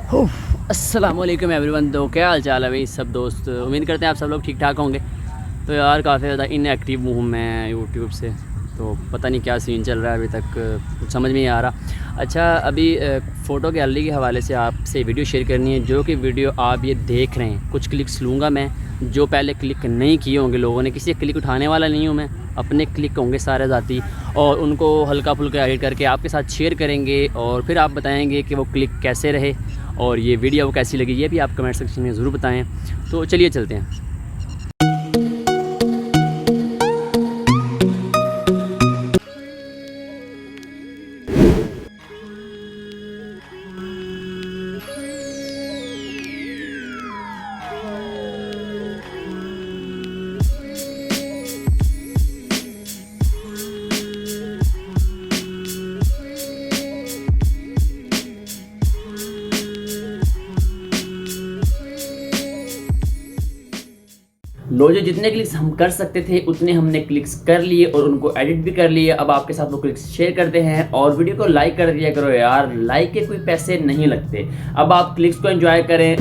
अस्सलाम वालेकुम एवरीवन। तो क्या हाल चाल है भाई सब दोस्त, उम्मीद करते हैं आप सब लोग ठीक ठाक होंगे। तो यार काफ़ी ज़्यादा इनएक्टिव हूँ मैं यूट्यूब से, तो पता नहीं क्या सीन चल रहा है, अभी तक कुछ समझ में नहीं आ रहा। अच्छा, अभी फ़ोटो गैलरी के हवाले से आपसे वीडियो शेयर करनी है, जो कि वीडियो आप ये देख रहे हैं। कुछ क्लिक्स लूँगा मैं, जो पहले क्लिक नहीं किए होंगे लोगों ने, किसी क्लिक उठाने वाला नहीं हूँ मैं, अपने क्लिक होंगे सारे ज़ाती, और उनको हल्का फुल्का एडिट करके आपके साथ शेयर करेंगे, और फिर आप बताएंगे कि वो क्लिक कैसे रहे और ये वीडियो कैसी लगी, ये भी आप कमेंट सेक्शन में ज़रूर बताएं। तो चलिए चलते हैं। लो, जो जितने क्लिक्स हम कर सकते थे उतने हमने क्लिक्स कर लिए और उनको एडिट भी कर लिए। अब आपके साथ वो क्लिक्स शेयर करते हैं, और वीडियो को लाइक कर दिया करो यार, लाइक के कोई पैसे नहीं लगते। अब आप क्लिक्स को एंजॉय करें।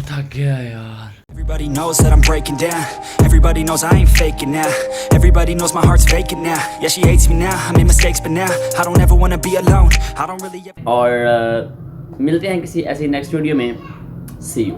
थक गया यार। Everybody knows that I'm breaking down. Everybody knows I ain't faking now. Everybody knows my heart's vacant now. Yeah, she hates me now. I made mistakes, but now I don't ever wanna be alone. I don't really. और मिलते हैं किसी ऐसी next video में। See you.